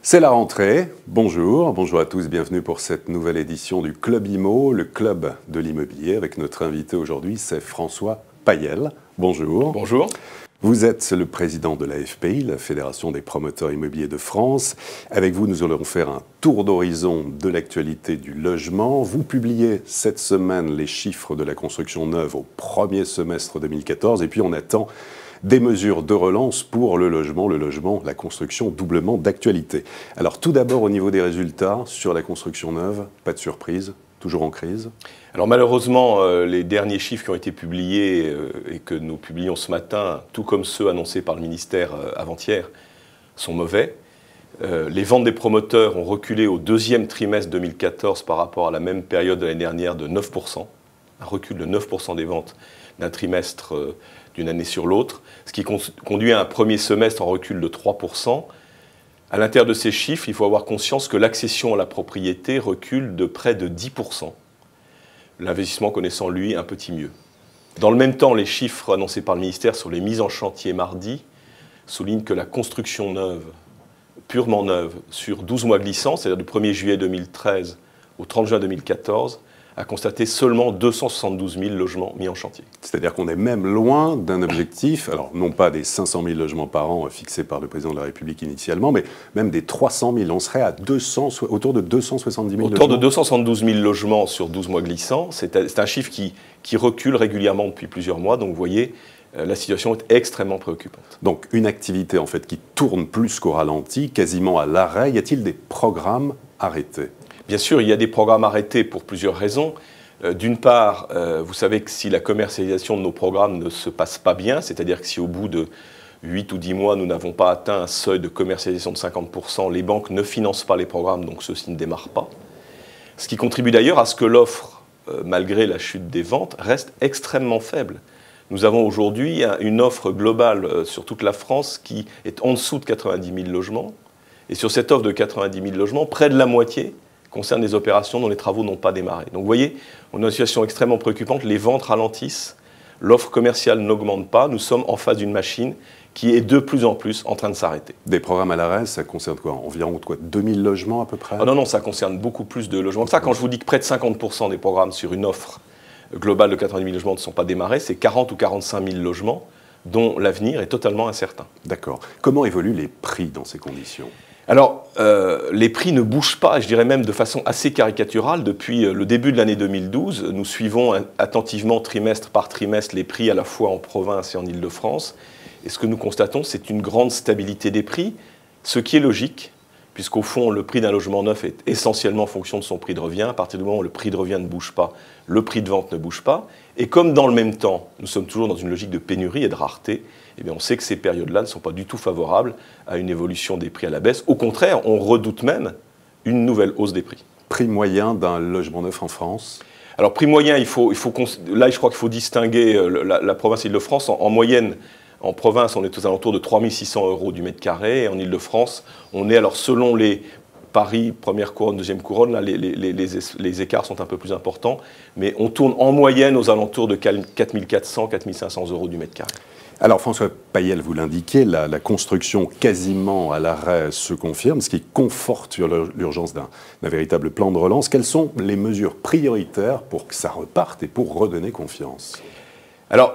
C'est la rentrée, bonjour à tous, bienvenue pour cette nouvelle édition du Club Imo, le club de l'immobilier, avec notre invité aujourd'hui, c'est François Payel. Bonjour. Bonjour. Vous êtes le président de la FPI, la Fédération des promoteurs immobiliers de France. Avec vous, nous allons faire un tour d'horizon de l'actualité du logement. Vous publiez cette semaine les chiffres de la construction neuve au premier semestre 2014 et puis on attend des mesures de relance pour le logement, la construction doublement d'actualité. Alors tout d'abord au niveau des résultats sur la construction neuve, pas de surprise, toujours en crise. Alors malheureusement, les derniers chiffres qui ont été publiés et que nous publions ce matin, tout comme ceux annoncés par le ministère avant-hier, sont mauvais. Les ventes des promoteurs ont reculé au deuxième trimestre 2014 par rapport à la même période de l'année dernière de 9%. Un recul de 9% des ventes d'un trimestre d'une année sur l'autre, ce qui conduit à un premier semestre en recul de 3%. À l'intérieur de ces chiffres, il faut avoir conscience que l'accession à la propriété recule de près de 10%. L'investissement connaissant, lui, un petit mieux. Dans le même temps, les chiffres annoncés par le ministère sur les mises en chantier mardi soulignent que la construction neuve, purement neuve, sur 12 mois glissants, c'est-à-dire du 1er juillet 2013 au 30 juin 2014, a constaté seulement 272 000 logements mis en chantier. C'est-à-dire qu'on est même loin d'un objectif, alors non pas des 500 000 logements par an fixés par le président de la République initialement, mais même des 300 000. On serait à autour de 270 000 logements. Autour de 272 000 logements sur 12 mois glissants. C'est un chiffre qui recule régulièrement depuis plusieurs mois. Donc vous voyez, la situation est extrêmement préoccupante. Donc une activité en fait qui tourne plus qu'au ralenti, quasiment à l'arrêt. Y a-t-il des programmes arrêtés ? Bien sûr, il y a des programmes arrêtés pour plusieurs raisons. D'une part, vous savez que si la commercialisation de nos programmes ne se passe pas bien, c'est-à-dire que si au bout de 8 ou 10 mois, nous n'avons pas atteint un seuil de commercialisation de 50%, les banques ne financent pas les programmes, donc ceux-ci ne démarrent pas. Ce qui contribue d'ailleurs à ce que l'offre, malgré la chute des ventes, reste extrêmement faible. Nous avons aujourd'hui une offre globale sur toute la France qui est en dessous de 90 000 logements. Et sur cette offre de 90 000 logements, près de la moitié concerne des opérations dont les travaux n'ont pas démarré. Donc vous voyez, on a une situation extrêmement préoccupante, les ventes ralentissent, l'offre commerciale n'augmente pas, nous sommes en face d'une machine qui est de plus en plus en train de s'arrêter. Des programmes à l'arrêt, ça concerne quoi ? Environ 2000 logements à peu près ? Non, ça concerne beaucoup plus de logements que ça. Quand je vous dis que près de 50% des programmes sur une offre globale de 90 000 logements ne sont pas démarrés, c'est 40 ou 45 000 logements dont l'avenir est totalement incertain. D'accord. Comment évoluent les prix dans ces conditions ? Alors, les prix ne bougent pas, et je dirais même de façon assez caricaturale. Depuis le début de l'année 2012, nous suivons attentivement trimestre par trimestre les prix à la fois en province et en Île-de-France. Et ce que nous constatons, c'est une grande stabilité des prix, ce qui est logique, puisqu'au fond, le prix d'un logement neuf est essentiellement en fonction de son prix de revient. À partir du moment où le prix de revient ne bouge pas, le prix de vente ne bouge pas. Et comme dans le même temps, nous sommes toujours dans une logique de pénurie et de rareté, eh bien on sait que ces périodes-là ne sont pas du tout favorables à une évolution des prix à la baisse. Au contraire, on redoute même une nouvelle hausse des prix. Prix moyen d'un logement neuf en France ? Alors prix moyen, là je crois qu'il faut distinguer la province et l'Île-de-France. En moyenne, en province, on est aux alentours de 3 600 € du mètre carré. Et en Île-de-France, on est alors selon les Paris, première couronne, deuxième couronne, là, les écarts sont un peu plus importants. Mais on tourne en moyenne aux alentours de 4 400, 4 500 € du mètre carré. Alors François Payel, vous l'indiquez, la construction quasiment à l'arrêt se confirme, ce qui conforte l'urgence d'un véritable plan de relance. Quelles sont les mesures prioritaires pour que ça reparte et pour redonner confiance ? Alors,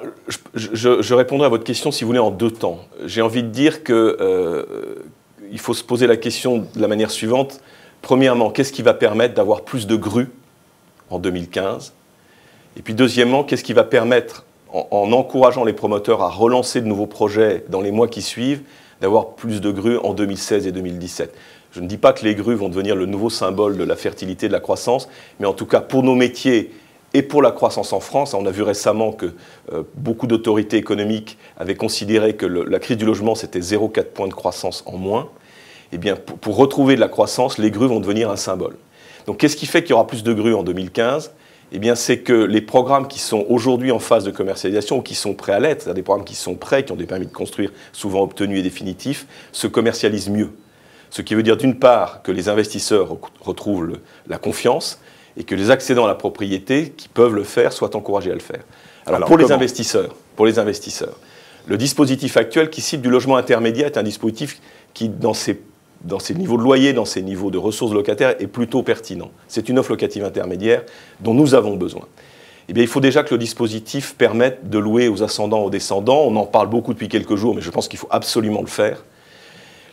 je répondrai à votre question, si vous voulez, en deux temps. J'ai envie de dire qu'il faut se poser la question de la manière suivante. Premièrement, qu'est-ce qui va permettre d'avoir plus de grues en 2015 ? Et puis deuxièmement, qu'est-ce qui va permettre, en encourageant les promoteurs à relancer de nouveaux projets dans les mois qui suivent, d'avoir plus de grues en 2016 et 2017 ? Je ne dis pas que les grues vont devenir le nouveau symbole de la fertilité et de la croissance, mais en tout cas, pour nos métiers et pour la croissance en France, on a vu récemment que beaucoup d'autorités économiques avaient considéré que la crise du logement, c'était 0,4 points de croissance en moins. Eh bien, pour retrouver de la croissance, les grues vont devenir un symbole. Donc, qu'est-ce qui fait qu'il y aura plus de grues en 2015 ? Eh bien, c'est que les programmes qui sont aujourd'hui en phase de commercialisation ou qui sont prêts à l'être, c'est-à-dire des programmes qui sont prêts, qui ont des permis de construire souvent obtenus et définitifs, se commercialisent mieux. Ce qui veut dire d'une part que les investisseurs retrouvent la confiance et que les accédants à la propriété qui peuvent le faire soient encouragés à le faire. Alors pour les investisseurs, le dispositif actuel qui cible du logement intermédiaire est un dispositif qui, dans ses dans ces niveaux de loyer, dans ces niveaux de ressources locataires, est plutôt pertinent. C'est une offre locative intermédiaire dont nous avons besoin. Eh bien, il faut déjà que le dispositif permette de louer aux ascendants, aux descendants. On en parle beaucoup depuis quelques jours, mais je pense qu'il faut absolument le faire.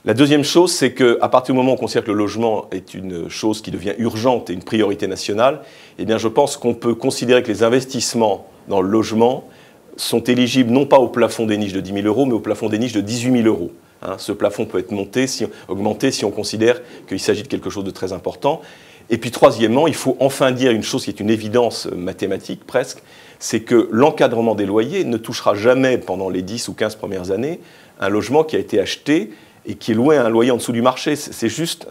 La deuxième chose, c'est qu'à partir du moment où on considère que le logement est une chose qui devient urgente et une priorité nationale, eh bien, je pense qu'on peut considérer que les investissements dans le logement sont éligibles non pas au plafond des niches de 10 000 euros, mais au plafond des niches de 18 000 euros. Ce plafond peut être augmenté si on considère qu'il s'agit de quelque chose de très important. Et puis troisièmement, il faut enfin dire une chose qui est une évidence mathématique presque, c'est que l'encadrement des loyers ne touchera jamais pendant les 10 ou 15 premières années un logement qui a été acheté et qui est loué à un loyer en dessous du marché. C'est juste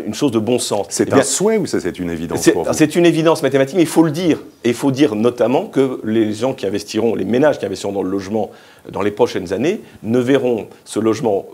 une chose de bon sens. C'est un souhait ou ça c'est une évidence pour vous ? C'est une évidence mathématique, mais il faut le dire. Et il faut dire notamment que les gens qui investiront, les ménages qui investiront dans le logement dans les prochaines années, verront ce logement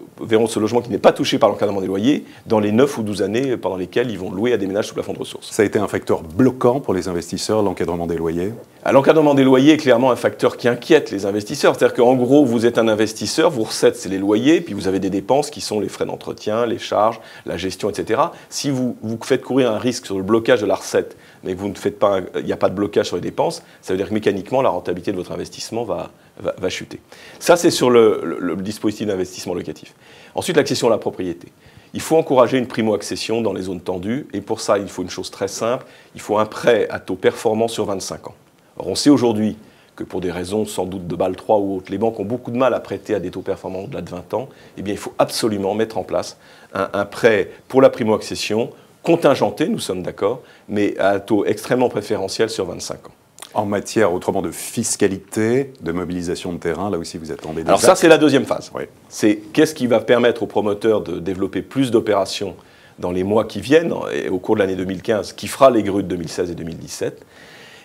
qui n'est pas touché par l'encadrement des loyers dans les 9 ou 12 années pendant lesquelles ils vont louer à des ménages sous plafond de ressources. Ça a été un facteur bloquant pour les investisseurs, l'encadrement des loyers ? L'encadrement des loyers est clairement un facteur qui inquiète les investisseurs. C'est-à-dire qu'en gros, vous êtes un investisseur, vos recettes, c'est les loyers, puis vous avez des dépenses qui sont les frais d'entretien, les charges, la gestion, etc. Si vous faites courir un risque sur le blocage de la recette, mais que vous ne faites pas, il n'y a pas de blocage sur les dépenses, ça veut dire que mécaniquement, la rentabilité de votre investissement va chuter. Ça, c'est sur le dispositif d'investissement locatif. Ensuite, l'accession à la propriété. Il faut encourager une primo-accession dans les zones tendues, et pour ça, il faut une chose très simple, il faut un prêt à taux performant sur 25 ans. Or, on sait aujourd'hui que pour des raisons sans doute de Bâle 3 ou autres, les banques ont beaucoup de mal à prêter à des taux performants au-delà de 20 ans. Eh bien, il faut absolument mettre en place un prêt pour la primo-accession, contingenté, nous sommes d'accord, mais à un taux extrêmement préférentiel sur 25 ans. En matière, autrement, de fiscalité, de mobilisation de terrain, là aussi vous attendez des Alors ça, c'est la deuxième phase. Oui. C'est qu'est-ce qui va permettre aux promoteurs de développer plus d'opérations dans les mois qui viennent, et au cours de l'année 2015, qui fera les grues de 2016 et 2017.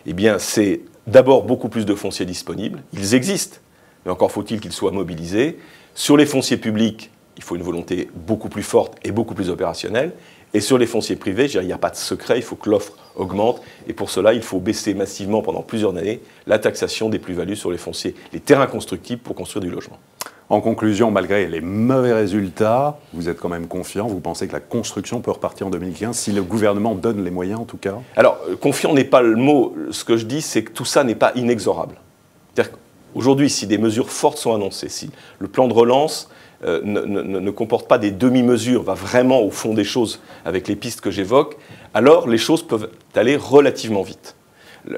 Eh bien, c'est d'abord beaucoup plus de fonciers disponibles. Ils existent, mais encore faut-il qu'ils soient mobilisés. Sur les fonciers publics, il faut une volonté beaucoup plus forte et beaucoup plus opérationnelle. Et sur les fonciers privés, il n'y a pas de secret, il faut que l'offre augmente. Et pour cela, il faut baisser massivement pendant plusieurs années la taxation des plus-values sur les fonciers, les terrains constructibles pour construire du logement. En conclusion, malgré les mauvais résultats, vous êtes quand même confiant, vous pensez que la construction peut repartir en 2015, si le gouvernement donne les moyens en tout cas ? Alors, confiant n'est pas le mot. Ce que je dis, c'est que tout ça n'est pas inexorable. C'est-à-dire qu'aujourd'hui, si des mesures fortes sont annoncées, si le plan de relance ne comporte pas des demi-mesures, va vraiment au fond des choses avec les pistes que j'évoque, alors les choses peuvent aller relativement vite.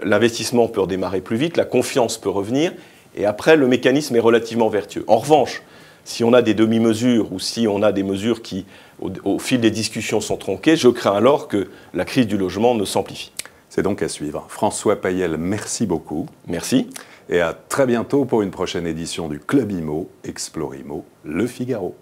L'investissement peut redémarrer plus vite, la confiance peut revenir, et après, le mécanisme est relativement vertueux. En revanche, si on a des demi-mesures ou si on a des mesures qui, au fil des discussions, sont tronquées, je crains alors que la crise du logement ne s'amplifie. C'est donc à suivre. François Payel, merci beaucoup. Merci. Et à très bientôt pour une prochaine édition du Club Imo, Explore Imo, Le Figaro.